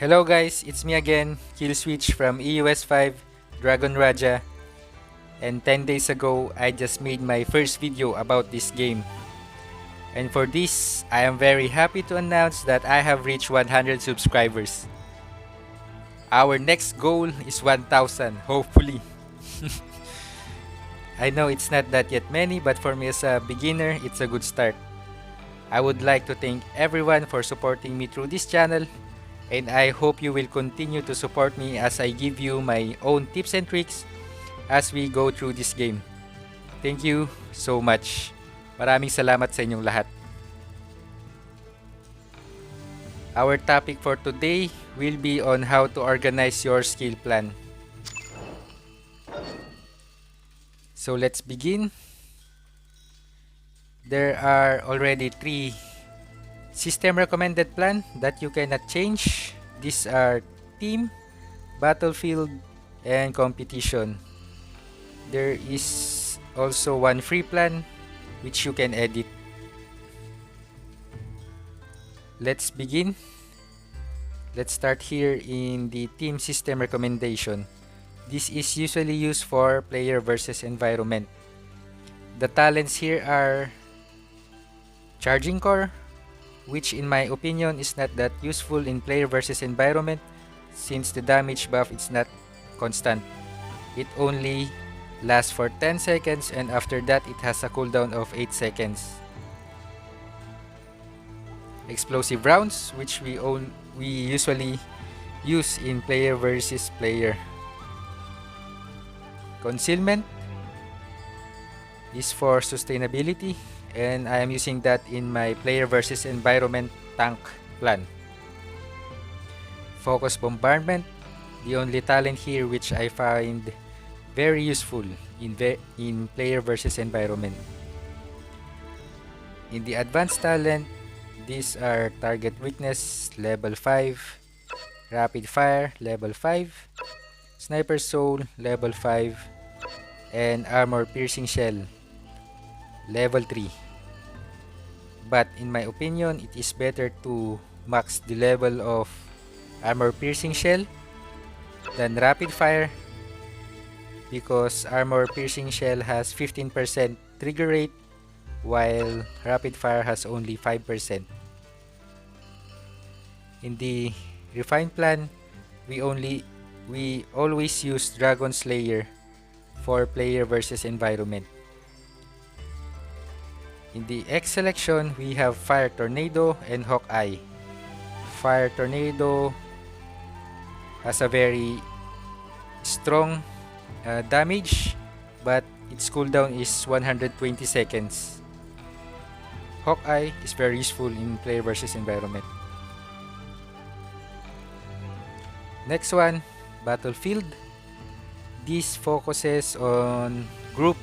Hello guys, it's me again, KillSwitch from EUS 5 Dragon Raja, and 10 days ago I just made my first video about this game. And for this, I am very happy to announce that I have reached 100 subscribers. Our next goal is 1000, hopefully. I know it's not that yet many, but for me as a beginner, it's a good start. I would like to thank everyone for supporting me through this channel, and I hope you will continue to support me as I give you my own tips and tricks as we go through this game. Thank you so much. Maraming salamat sa inyong lahat. Our topic for today will be on how to organize your skill plan. So let's begin. There are already 3 system recommended plan that you cannot change. These are team, battlefield, and competition. There is also one free plan which you can edit. Let's begin. Let's start here in the team system recommendation. This is usually used for player versus environment. The talents here are charging core, which in my opinion is not that useful in player versus environment since the damage buff is not constant. It only lasts for 10 seconds and after that it has a cooldown of 8 seconds. Explosive rounds, which we usually use in player versus player. Concealment is for sustainability, and I am using that in my player versus environment tank plan. Focus bombardment, the only talent here which I find very useful in player versus environment. In the advanced talent, these are target weakness level 5, rapid fire level 5, sniper soul level 5, and armor piercing shell level 3. But in my opinion, it is better to max the level of armor piercing shell than rapid fire because armor piercing shell has 15% trigger rate while rapid fire has only 5%. In the refined plan, we always use Dragon Slayer for player versus environment. In the X selection, we have Fire Tornado and Hawkeye. Fire Tornado has a very strong damage, but its cooldown is 120 seconds. Hawkeye is very useful in player versus environment. Next one, Battlefield. This focuses on group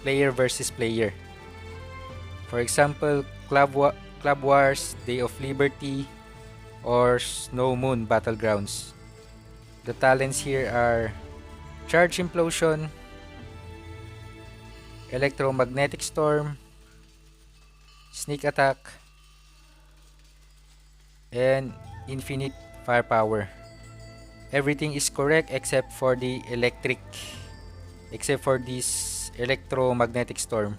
player versus player. For example, Club Wars, Day of Liberty, or Snow Moon Battlegrounds. The talents here are Charge Implosion, Electromagnetic Storm, Sneak Attack, and Infinite Firepower. Everything is correct except for this Electromagnetic Storm.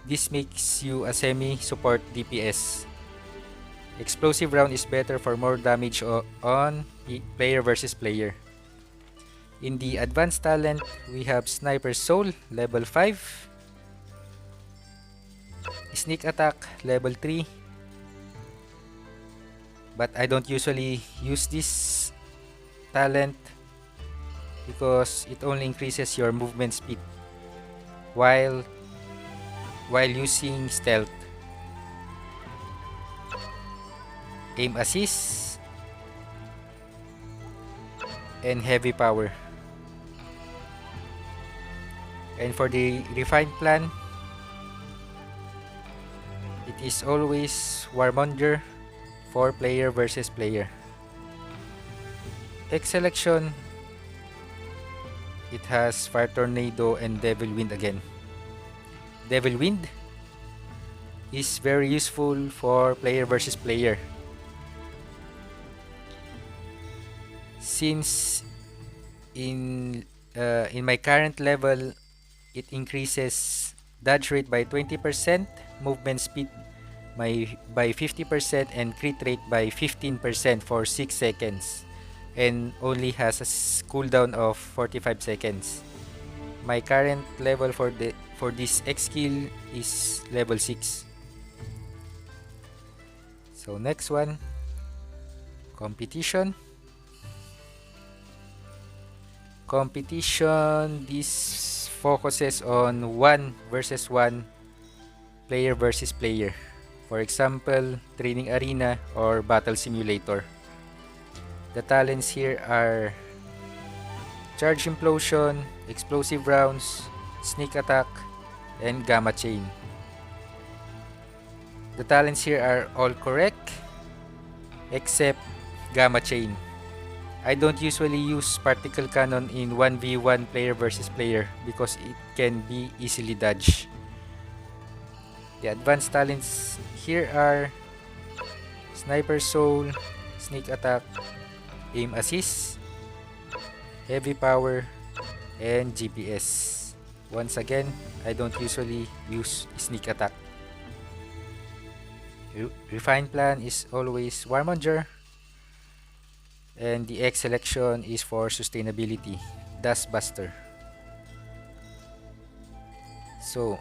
This makes you a semi-support DPS. Explosive round is better for more damage on player versus player. In the advanced talent, we have Sniper Soul level 5, Sneak Attack level 3, but I don't usually use this talent because it only increases your movement speed while using stealth. Aim assist and heavy power. And for the refined plan, it is always Warmonger for player versus player. X selection, it has Fire Tornado and Devil Wind again. Devil Wind is very useful for player versus player. since in my current level, it increases dodge rate by 20%, movement speed by 50%, and crit rate by 15% for 6 seconds, and only has a cooldown of 45 seconds. My current level for this X skill is level 6. So next one, competition. Competition, this focuses on 1 versus 1, player versus player. For example, training arena or battle simulator. The talents here are charge implosion, explosive rounds, sneak attack, and gamma chain. The talents here are all correct except gamma chain. I don't usually use particle cannon in 1v1 player versus player because it can be easily dodged. The advanced talents here are sniper soul, sneak attack, aim assist, heavy power, and GPS. Once again, I don't usually use sneak attack. Refined plan is always Warmonger. And the X selection is for sustainability, Dustbuster. So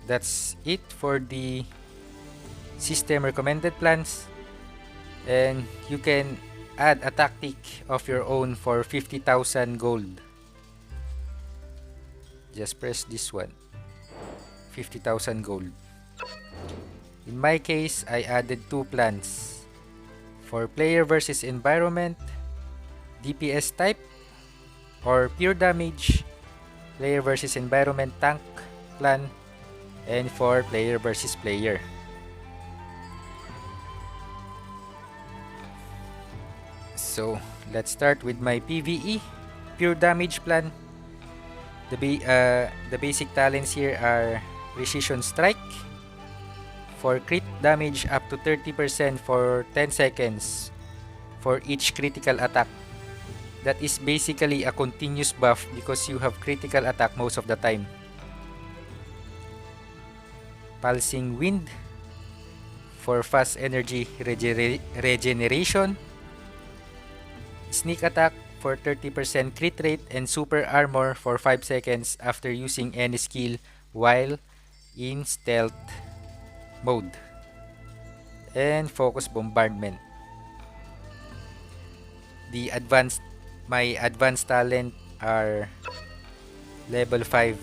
that's it for the system recommended plans, and you can add a tactic of your own for 50,000 gold. Just press this one, 50,000 gold. In my case, I added 2 plans. For player versus environment, DPS type or pure damage, player versus environment tank plan, and for player versus player. So let's start with my PVE pure damage plan. The basic talents here are Precision Strike for crit damage up to 30% for 10 seconds for each critical attack. That is basically a continuous buff because you have critical attack most of the time. Pulsing Wind for fast energy regeneration. Sneak attack for 30% crit rate, and super armor for 5 seconds after using any skill while in stealth mode. And focus bombardment. My advanced talent are level 5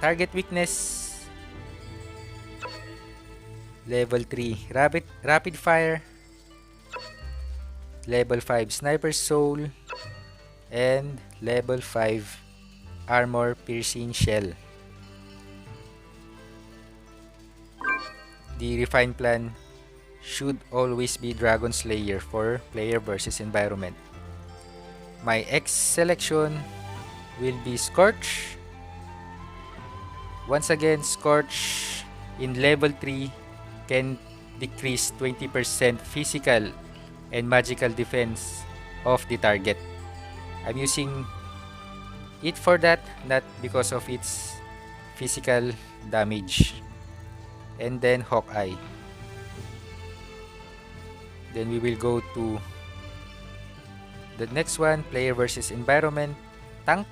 target weakness, level 3 rapid fire, level 5 sniper soul, and level 5 armor piercing shell. The refined plan should always be Dragon Slayer for player versus environment. My X selection will be Scorch. Once again, Scorch in level 3 can decrease 20% physical and magical defense of the target. I'm using it for that, not because of its physical damage. And then Hawkeye. Then we will go to the next one, player versus environment tank.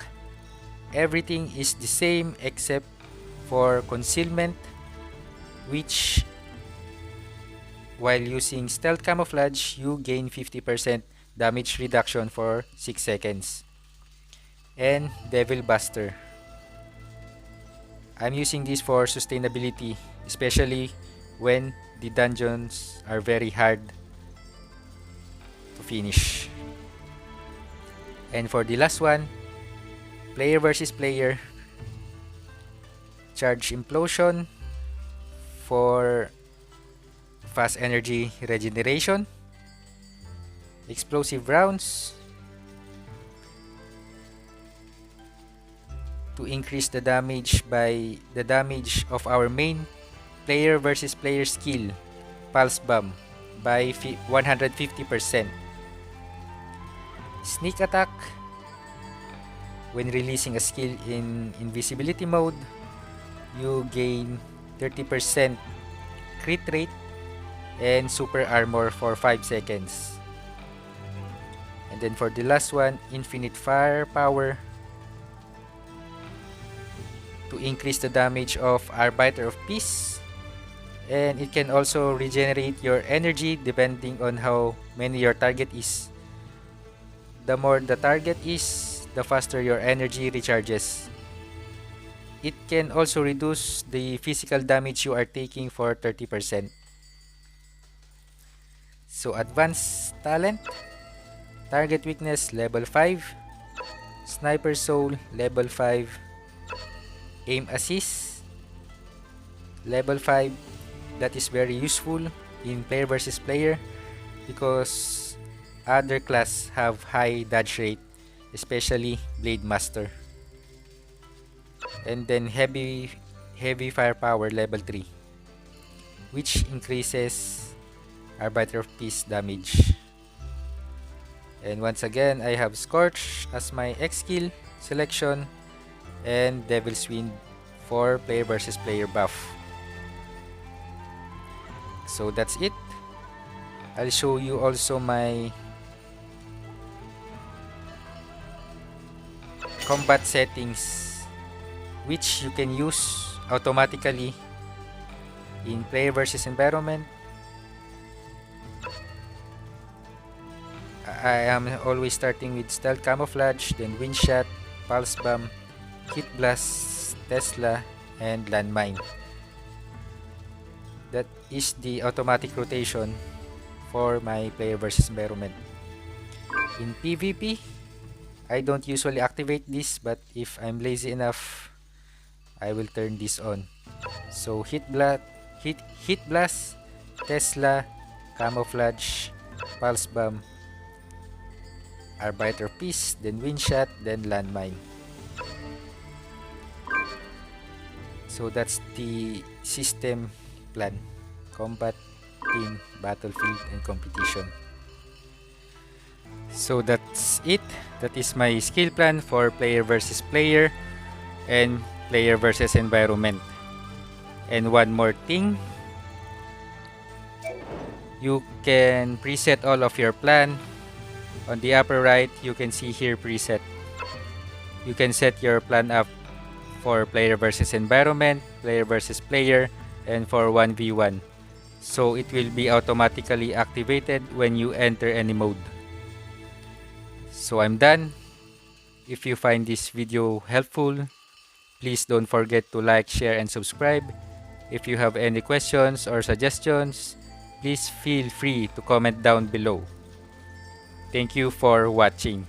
Everything is the same except for concealment, which while using stealth camouflage you gain 50% damage reduction for 6 seconds. And Devil Buster. I'm using this for sustainability, especially when the dungeons are very hard to finish. And for the last one, player versus player, charge implosion for fast energy regeneration, explosive rounds to increase the damage of our main player versus player skill, Pulse Bomb, by 150%. Sneak attack. When releasing a skill in invisibility mode, you gain 30% crit rate and super armor for 5 seconds. And then for the last one, infinite firepower, to increase the damage of Arbiter of Peace, and it can also regenerate your energy depending on how many your target is. The more the target is, the faster your energy recharges. It can also reduce the physical damage you are taking for 30%. So advanced talent, target weakness level 5, sniper soul level 5, aim assist level 5. That is very useful in player versus player because other class have high dodge rate, especially Blade Master. And then heavy firepower level 3, which increases Arbiter of Peace damage. And once again, I have Scorch as my X skill selection and Devil's Wind for player versus player buff. So that's it. I'll show you also my combat settings, which you can use automatically in player versus environment. I am always starting with stealth camouflage, then wind shot, pulse bomb, hit blast, Tesla, and landmine. That is the automatic rotation for my player versus environment. In PvP, I don't usually activate this, but if I'm lazy enough, I will turn this on. So hit blast, Tesla, camouflage, pulse bomb, Arbiter of Peace, then wind shot, then landmine. So that's the system plan: combat, team, battlefield, and competition. So that's it. That is my skill plan for player versus player and player versus environment. And one more thing, you can preset all of your plan. On the upper right, you can see here preset. You can set your plan up for player versus environment, player versus player, and for 1v1. So it will be automatically activated when you enter any mode. So I'm done. If you find this video helpful, please don't forget to like, share, and subscribe. If you have any questions or suggestions, please feel free to comment down below. Thank you for watching.